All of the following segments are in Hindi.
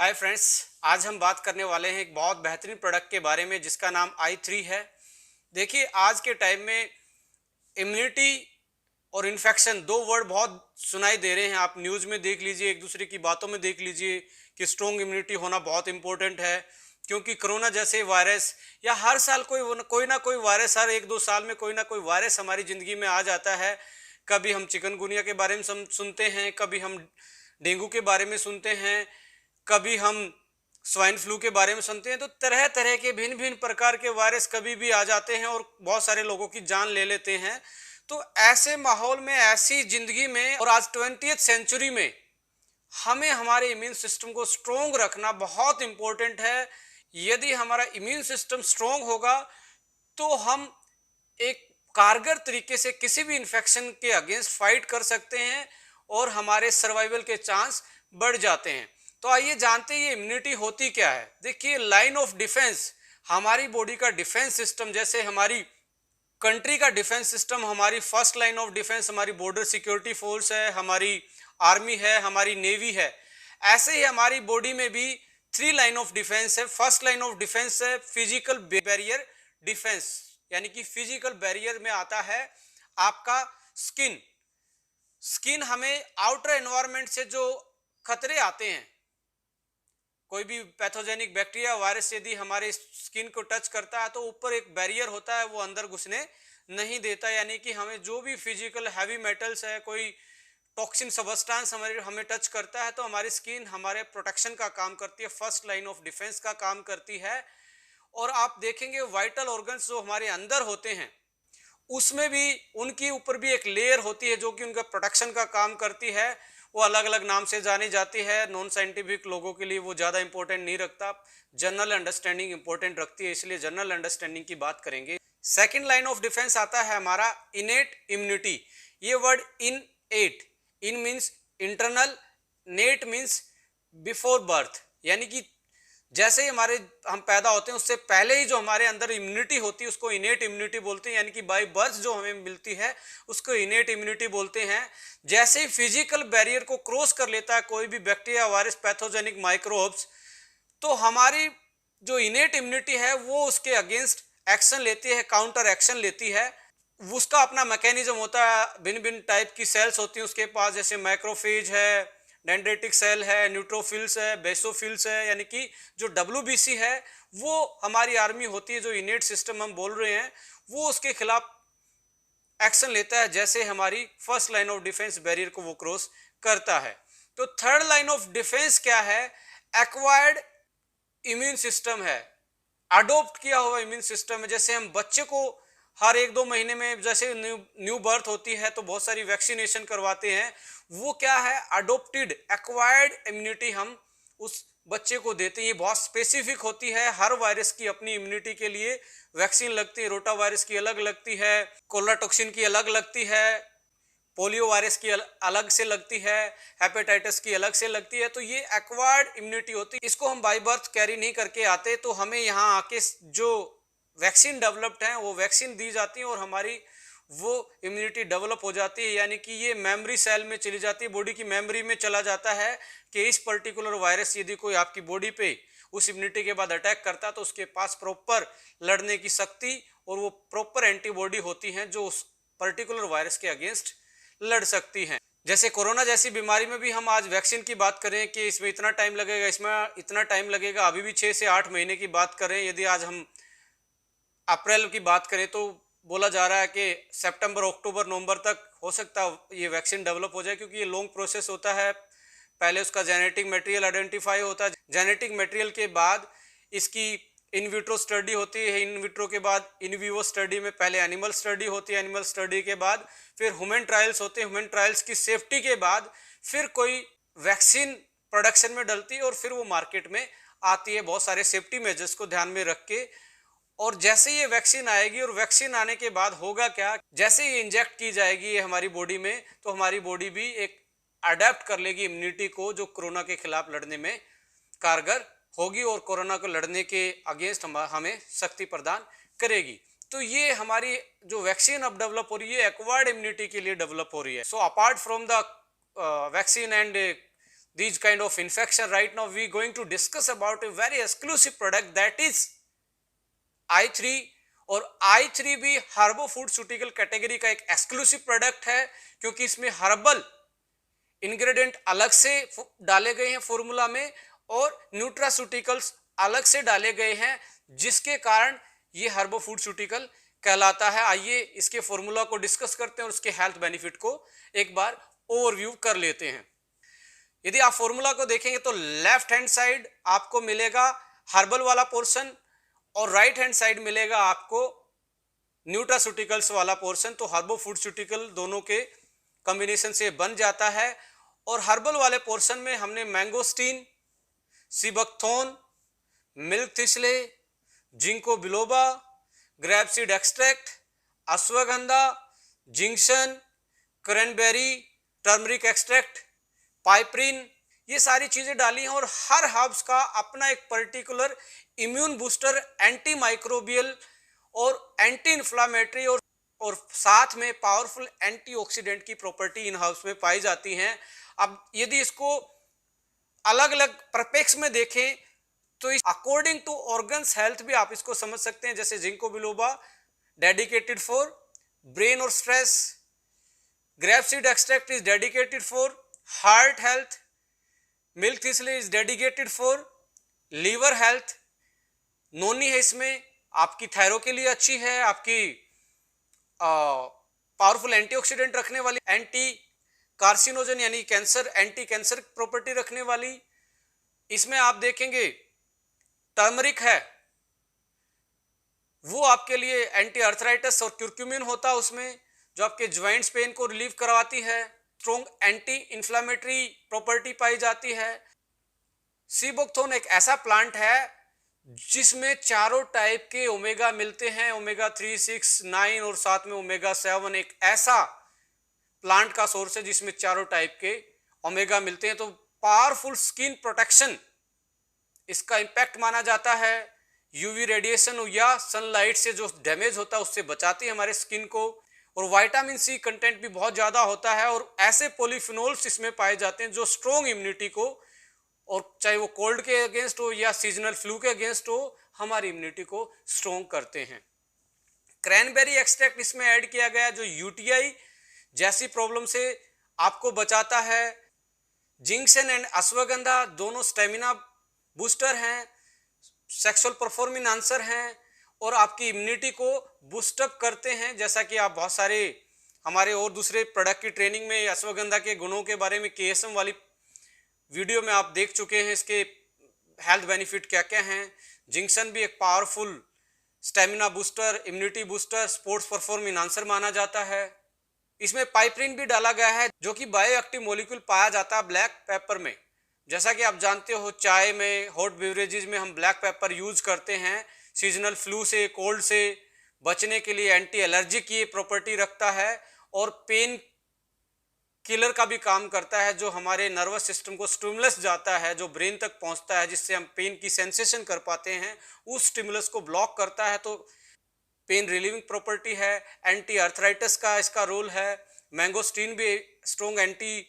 Hi friends. आज हम बात करने वाले हैं एक बहुत बेहतरीन प्रोडक्ट के बारे में जिसका नाम i3 है। देखिए, आज के टाइम में इम्यूनिटी और इन्फेक्शन दो वर्ड बहुत सुनाई दे रहे हैं। आप न्यूज़ में देख लीजिए, एक दूसरे की बातों में देख लीजिए कि स्ट्रॉन्ग इम्यूनिटी होना बहुत इंपॉर्टेंट है, क्योंकि कोरोना जैसे वायरस या हर साल कोई ना कोई वायरस, हर एक दो साल में कोई ना कोई वायरस हमारी ज़िंदगी में आ जाता है। कभी हम चिकनगुनिया के बारे में सुनते हैं, कभी हम डेंगू के बारे में सुनते हैं, कभी हम स्वाइन फ्लू के बारे में सुनते हैं। तो तरह तरह के भिन्न भिन्न प्रकार के वायरस कभी भी आ जाते हैं और बहुत सारे लोगों की जान ले लेते हैं। तो ऐसे माहौल में, ऐसी जिंदगी में और आज 20th सेंचुरी में हमें हमारे इम्यून सिस्टम को स्ट्रोंग रखना बहुत इंपॉर्टेंट है। यदि हमारा इम्यून सिस्टम स्ट्रोंग होगा तो हम एक कारगर तरीके से किसी भी इन्फेक्शन के अगेंस्ट फाइट कर सकते हैं और हमारे सर्वाइवल के चांस बढ़ जाते हैं। तो आइए जानते हैं ये इम्यूनिटी होती क्या है। देखिए, लाइन ऑफ डिफेंस, हमारी बॉडी का डिफेंस सिस्टम, जैसे हमारी कंट्री का डिफेंस सिस्टम, हमारी फर्स्ट लाइन ऑफ डिफेंस हमारी बॉर्डर सिक्योरिटी फोर्स है, हमारी आर्मी है, हमारी नेवी है। ऐसे ही हमारी बॉडी में भी थ्री लाइन ऑफ डिफेंस है। फर्स्ट लाइन ऑफ डिफेंस है फिजिकल बैरियर डिफेंस, यानी कि फिजिकल बैरियर में आता है आपका स्किन। स्किन हमें आउटर एनवायरनमेंट से जो खतरे आते हैं, कोई भी पैथोजेनिक बैक्टीरिया वायरस यदि हमारे स्किन को टच करता है तो ऊपर एक बैरियर होता है, वो अंदर घुसने नहीं देता। यानी कि हमें जो भी फिजिकल हैवी मेटल्स है, कोई टॉक्सिन सबस्टांस हमें टच करता है, तो हमारी स्किन हमारे प्रोटेक्शन का काम करती है, फर्स्ट लाइन ऑफ डिफेंस का काम करती है। और आप देखेंगे वाइटल ऑर्गन्स जो हमारे अंदर होते हैं, उसमें भी उनके ऊपर भी एक लेयर होती है जो कि उनका प्रोटेक्शन का काम करती है। वो अलग अलग नाम से जानी जाती है। नॉन साइंटिफिक लोगों के लिए वो ज़्यादा इंपॉर्टेंट नहीं रखता, जनरल अंडरस्टैंडिंग इंपॉर्टेंट रखती है, इसलिए जनरल अंडरस्टैंडिंग की बात करेंगे। सेकेंड लाइन ऑफ डिफेंस आता है हमारा इनेट इम्यूनिटी। ये word in ate, in means internal, net means before birth, यानी कि जैसे ही हम पैदा होते हैं उससे पहले ही जो हमारे अंदर इम्यूनिटी होती है उसको इनेट इम्यूनिटी बोलते हैं, यानी कि बाय बर्थ जो हमें मिलती है उसको इनेट इम्यूनिटी बोलते हैं। जैसे ही फिजिकल बैरियर को क्रॉस कर लेता है कोई भी बैक्टीरिया, वायरस, पैथोजेनिक माइक्रोब्स, तो हमारी जो इनेट इम्यूनिटी है वो उसके अगेंस्ट एक्शन लेती है, काउंटर एक्शन लेती है। उसका अपना मैकेनिज्म होता है, भिन्न भिन्न टाइप की सेल्स होती हैं उसके पास, जैसे माइक्रोफेज है, डेंड्रेटिक सेल है, न्यूट्रोफिल्स है, बेसोफिल्स है, यानी कि जो WBC है वो हमारी आर्मी होती है। जो इनेट सिस्टम हम बोल रहे हैं वो उसके खिलाफ एक्शन लेता है जैसे हमारी first line of defence barrier को वो क्रॉस करता है। तो थर्ड लाइन ऑफ डिफेंस क्या है? एक्वायर्ड इम्यून सिस्टम है, अडोप्ट किया हुआ इम्यून सिस्टम है। जैसे हम बच्चे को हर एक दो महीने में जैसे न्यू बर्थ होती है तो बहुत सारी वैक्सीनेशन करवाते हैं, वो क्या है? अडोप्टेड एक्वायर्ड इम्यूनिटी हम उस बच्चे को देते हैं। ये बहुत स्पेसिफिक होती है, हर वायरस की अपनी इम्यूनिटी के लिए वैक्सीन लगती है। रोटा वायरस की अलग लगती है, कोलरा टॉक्सिन की अलग लगती है, पोलियो वायरस की अलग से लगती है, हेपेटाइटिस की अलग से लगती है। तो ये एक्वायर्ड इम्यूनिटी होती है, इसको हम बाय बर्थ कैरी नहीं करके आते, तो हमें यहाँ आके जो वैक्सीन डेवलप्ड है वो वैक्सीन दी जाती है और हमारी वो इम्यूनिटी डेवलप हो जाती है। यानी कि ये मेमोरी सेल में चली जाती है, बॉडी की मेमोरी में चला जाता है कि इस पर्टिकुलर वायरस यदि कोई आपकी बॉडी पे उस इम्यूनिटी के बाद अटैक करता है तो उसके पास प्रॉपर लड़ने की शक्ति और वो प्रॉपर एंटीबॉडी होती हैं जो उस पर्टिकुलर वायरस के अगेंस्ट लड़ सकती हैं। जैसे कोरोना जैसी बीमारी में भी हम आज वैक्सीन की बात करें कि इसमें इतना टाइम लगेगा, इसमें इतना टाइम लगेगा, अभी भी 6 से 8 महीने की बात करें। यदि आज हम अप्रैल की बात करें तो बोला जा रहा है कि सितंबर, अक्टूबर, नवंबर तक हो सकता है ये वैक्सीन डेवलप हो जाए, क्योंकि ये लॉन्ग प्रोसेस होता है। पहले उसका जेनेटिक मटेरियल आइडेंटिफाई होता है, जेनेटिक मटेरियल के बाद इसकी इन विट्रो स्टडी होती है, इन विट्रो के बाद इन विवो स्टडी में पहले एनिमल स्टडी होती है, एनिमल स्टडी के बाद फिर ह्यूमन ट्रायल्स होते हैं, ह्यूमन ट्रायल्स की सेफ्टी के बाद फिर कोई वैक्सीन प्रोडक्शन में डलती है और फिर वो मार्केट में आती है बहुत सारे सेफ्टी मेजर्स को ध्यान में रख के। और जैसे ये वैक्सीन आएगी और वैक्सीन आने के बाद होगा क्या, जैसे ये इंजेक्ट की जाएगी ये हमारी बॉडी में, तो हमारी बॉडी भी एक अडेप्ट कर लेगी इम्यूनिटी को जो कोरोना के खिलाफ लड़ने में कारगर होगी और कोरोना को लड़ने के अगेंस्ट हमें शक्ति प्रदान करेगी। तो ये हमारी जो वैक्सीन अब डेवलप हो रही है एक्वायर्ड इम्यूनिटी के लिए डेवलप हो रही है। So apart from the vaccine and these kind of infection. Right now we going to discuss about a very exclusive product that is I3, और I3 भी हर्बोफूडस्यूटिकल कैटेगरी का एक एक्सक्लूसिव प्रोडक्ट है, क्योंकि इसमें हर्बल इंग्रेडिएंट अलग से डाले गए हैं फॉर्मूला में और न्यूट्रास्यूटिकल्स अलग से डाले गए हैं, जिसके कारण ये हर्बोफूडस्यूटिकल कहलाता है। आइए इसके फॉर्मूला को डिस्कस करते हैं और उसके हेल्थ बेनिफिट को एक बार ओवरव्यू कर लेते हैं। यदि आप फॉर्मूला को देखेंगे तो लेफ्ट हैंड साइड आपको मिलेगा हर्बल वाला पोर्शन और राइट हैंड साइड मिलेगा आपको न्यूट्रास्यूटिकल्स वाला पोर्शन। तो हर्बोफूडस्यूटिकल दोनों के कॉम्बिनेशन से बन जाता है। और हर्बल वाले पोर्शन में हमने mangosteen, sea buckthorn, milk thistle, ginkgo biloba, grapeseed extract, ashwagandha, जिंक्शन, क्रैनबेरी, टर्मरिक एक्सट्रैक्ट, पाइपरिन, ये सारी चीजें डाली हैं। और हर हर्ब्स का अपना एक particular immune booster, anti microbial और एंटी इन्फ्लामेटरी और साथ में पावरफुल एंटीऑक्सीडेंट की प्रॉपर्टी इन हर्ब्स में पाई जाती हैं। अब यदि इसको अलग अलग परपेक्स में देखें तो अकॉर्डिंग टू ऑर्गन्स हेल्थ भी आप इसको समझ सकते हैं। जैसे ginkgo biloba dedicated for brain और stress, grapeseed extract is dedicated for heart health, milk thistle is dedicated for liver health, noni है इसमें आपकी थायराइड के लिए अच्छी है, आपकी पावरफुल एंटीऑक्सीडेंट रखने वाली, एंटी कार्सिनोजन यानी कैंसर, एंटी कैंसर प्रॉपर्टी रखने वाली। इसमें आप देखेंगे टर्मरिक है, वो आपके लिए एंटी अर्थराइटिस और क्यूरक्यूमिन होता है उसमें, जो आपके ज्वाइंट्स पेन को रिलीव करवाती है। स्ट्रॉन्ग एंटी इन्फ्लामेटरी प्रॉपर्टी पाई जाती है। सीबकथोर्न एक ऐसा प्लांट है जिसमें चारों टाइप के ओमेगा मिलते हैं, ओमेगा 3, 6, 9 और साथ में ओमेगा 7। एक ऐसा प्लांट का सोर्स है जिसमें चारों टाइप के ओमेगा मिलते हैं। तो पावरफुल स्किन प्रोटेक्शन इसका इंपैक्ट माना जाता है। यूवी रेडिएशन या सनलाइट से जो डैमेज होता है उससे बचाती है हमारे स्किन को। और विटामिन सी कंटेंट भी बहुत ज़्यादा होता है और ऐसे पॉलीफिनोल्स इसमें पाए जाते हैं जो स्ट्रॉन्ग इम्यूनिटी को, और चाहे वो कोल्ड के अगेंस्ट हो या सीजनल फ्लू के अगेंस्ट हो, हमारी इम्यूनिटी को स्ट्रॉन्ग करते हैं। क्रैनबेरी एक्सट्रैक्ट इसमें ऐड किया गया जो यूटीआई जैसी प्रॉब्लम से आपको बचाता है। जिंक्शन एंड अश्वगंधा दोनों स्टेमिना बूस्टर हैं, सेक्सुअल परफॉर्मिंग आंसर हैं और आपकी इम्यूनिटी को बूस्टअप करते हैं। जैसा कि आप बहुत सारे हमारे और दूसरे प्रोडक्ट की ट्रेनिंग में अश्वगंधा के गुणों के बारे में केएसएम वाली वीडियो में आप देख चुके हैं, इसके हेल्थ बेनिफिट क्या क्या हैं। जिंक्शन भी एक powerful stamina booster, immunity booster, sports performing answer माना जाता है। इसमें पाइपरिन भी डाला गया है जो कि बायोएक्टिव मॉलिक्यूल पाया जाता है ब्लैक पेपर में। जैसा कि आप जानते हो चाय में, हॉट बेवरेजेस में हम ब्लैक पेपर यूज करते हैं सीजनल फ्लू से, कोल्ड से बचने के लिए। एंटी एलर्जिक ये प्रॉपर्टी रखता है और पेन किलर का भी काम करता है, जो हमारे नर्वस सिस्टम को स्टिमुलस जाता है, जो ब्रेन तक पहुंचता है, जिससे हम पेन की सेंसेशन कर पाते हैं, उस स्टिमुलस को ब्लॉक करता है। तो पेन रिलीविंग प्रॉपर्टी है। एंटी अर्थराइटिस का इसका रोल है। मैंगोस्टीन भी स्ट्रॉन्ग एंटी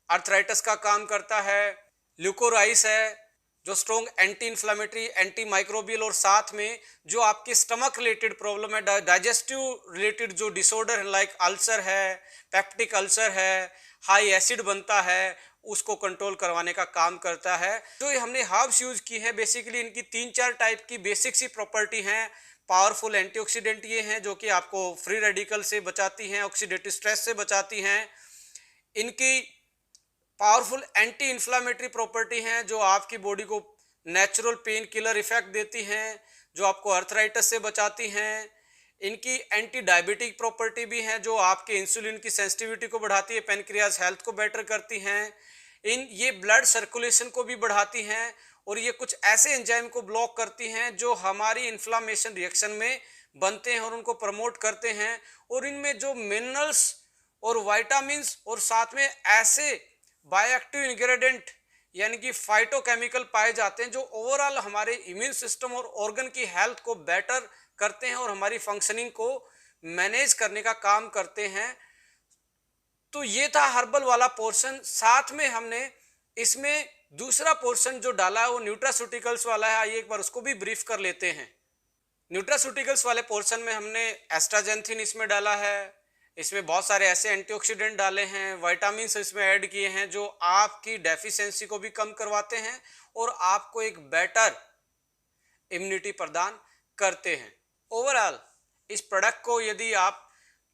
अर्थराइटिस का काम करता है। ल्यूकोराइस है जो strong anti inflammatory, anti microbial, और साथ में जो आपके स्टमक रिलेटेड प्रॉब्लम है, डाइजेस्टिव रिलेटेड जो डिसऑर्डर है लाइक अल्सर है, पेप्टिक अल्सर है, हाई एसिड बनता है, उसको कंट्रोल करवाने का काम करता है। तो हमने हर्ब्स यूज की है, बेसिकली इनकी 3-4 टाइप की बेसिक सी प्रॉपर्टी हैं। पावरफुल एंटीऑक्सीडेंट ये हैं जो कि आपको फ्री रेडिकल से बचाती हैं, ऑक्सीडेटिव स्ट्रेस से बचाती हैं। इनकी पावरफुल एंटी इन्फ्लामेटरी प्रॉपर्टी हैं जो आपकी बॉडी को नेचुरल पेन किलर इफेक्ट देती हैं, जो आपको अर्थराइटिस से बचाती हैं। इनकी एंटी डायबिटिक प्रॉपर्टी भी हैं जो आपके इंसुलिन की सेंसिटिविटी को बढ़ाती है, पेनक्रियाज हेल्थ को बेटर करती हैं। ये ब्लड सर्कुलेशन को भी बढ़ाती हैं और ये कुछ ऐसे एंजाइम को ब्लॉक करती हैं जो हमारी इन्फ्लामेशन रिएक्शन में बनते हैं और उनको प्रमोट करते हैं। और इनमें जो मिनरल्स और विटामिन्स और साथ में ऐसे बायोएक्टिव इंग्रेडिएंट यानी कि फाइटोकेमिकल पाए जाते हैं जो ओवरऑल हमारे इम्यून सिस्टम और ऑर्गन की हेल्थ को बेटर करते हैं और हमारी फंक्शनिंग को मैनेज करने का काम करते हैं। तो ये था हर्बल वाला पोर्शन। साथ में हमने इसमें दूसरा पोर्शन जो डाला है वो न्यूट्रास्यूटिकल्स वाला है। आइए एक बार उसको भी ब्रीफ कर लेते हैं। न्यूट्रास्यूटिकल्स वाले पोर्शन में हमने एस्ट्राजेंथिन इसमें डाला है, इसमें बहुत सारे ऐसे एंटीऑक्सीडेंट डाले हैं, विटामिन इसमें ऐड किए हैं जो आपकी डेफिशिएंसी को भी कम करवाते हैं और आपको एक बेटर इम्यूनिटी प्रदान करते हैं। ओवरऑल इस प्रोडक्ट को यदि आप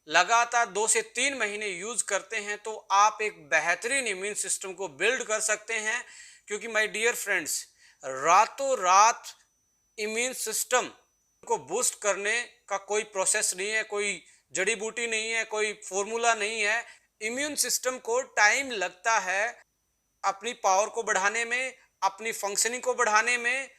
लगातार 2 से 3 महीने यूज करते हैं तो आप एक बेहतरीन इम्यून सिस्टम को बिल्ड कर सकते हैं, क्योंकि माय डियर फ्रेंड्स, रातों रात इम्यून सिस्टम को बूस्ट करने का कोई प्रोसेस नहीं है, कोई जड़ी बूटी नहीं है, कोई फॉर्मूला नहीं है। इम्यून सिस्टम को टाइम लगता है अपनी पावर को बढ़ाने में, अपनी फंक्शनिंग को बढ़ाने में।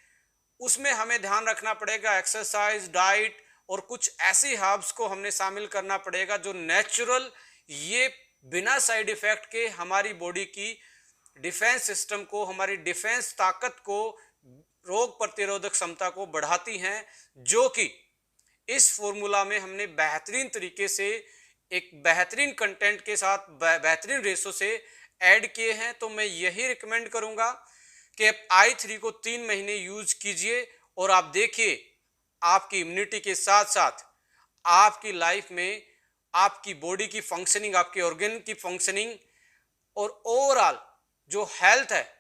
उसमें हमें ध्यान रखना पड़ेगा एक्सरसाइज, डाइट और कुछ ऐसी हर्ब्स को हमने शामिल करना पड़ेगा जो नेचुरल, ये बिना साइड इफेक्ट के हमारी बॉडी की डिफेंस सिस्टम को, हमारी डिफेंस ताकत को, रोग प्रतिरोधक क्षमता को बढ़ाती हैं, जो कि इस फॉर्मूला में हमने बेहतरीन तरीके से एक बेहतरीन कंटेंट के साथ बेहतरीन रेशो से ऐड किए हैं। तो मैं यही रिकमेंड करूंगा कि आप i3 को 3 महीने यूज कीजिए और आप देखिए आपकी इम्यूनिटी के साथ साथ आपकी लाइफ में आपकी बॉडी की फंक्शनिंग, आपके ऑर्गन की फंक्शनिंग और ओवरऑल जो हेल्थ है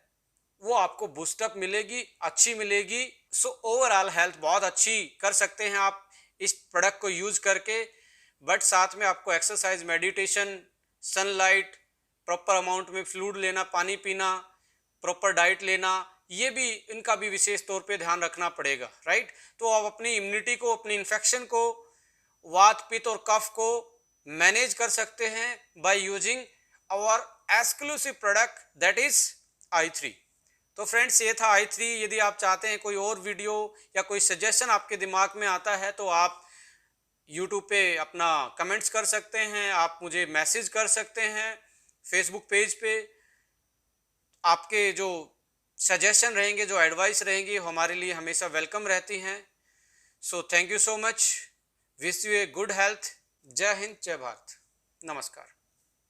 वो आपको बूस्टअप मिलेगी, अच्छी मिलेगी। सो ओवरऑल हेल्थ बहुत अच्छी कर सकते हैं आप इस प्रोडक्ट को यूज करके। बट साथ में आपको exercise, meditation, sunlight, proper amount में फ्लूइड लेना, पानी पीना, प्रॉपर डाइट लेना, ये भी, इनका भी विशेष तौर पे ध्यान रखना पड़ेगा, राइट। तो आप अपनी इम्यूनिटी को, अपनी इन्फेक्शन को, वात, पित्त और कफ को मैनेज कर सकते हैं by using our exclusive product that is i3। तो फ्रेंड्स, ये था i3। यदि आप चाहते हैं कोई और वीडियो या कोई सजेशन आपके दिमाग में आता है तो आप यूट्यूब पे अपना कमेंट्स कर सकते हैं, आप मुझे मैसेज कर सकते हैं फेसबुक पेज पे। आपके जो सजेशन रहेंगे, जो एडवाइस रहेंगी, हमारे लिए हमेशा वेलकम रहती हैं। So thank you so much, wish U a good health. जय हिंद, जय भारत, नमस्कार।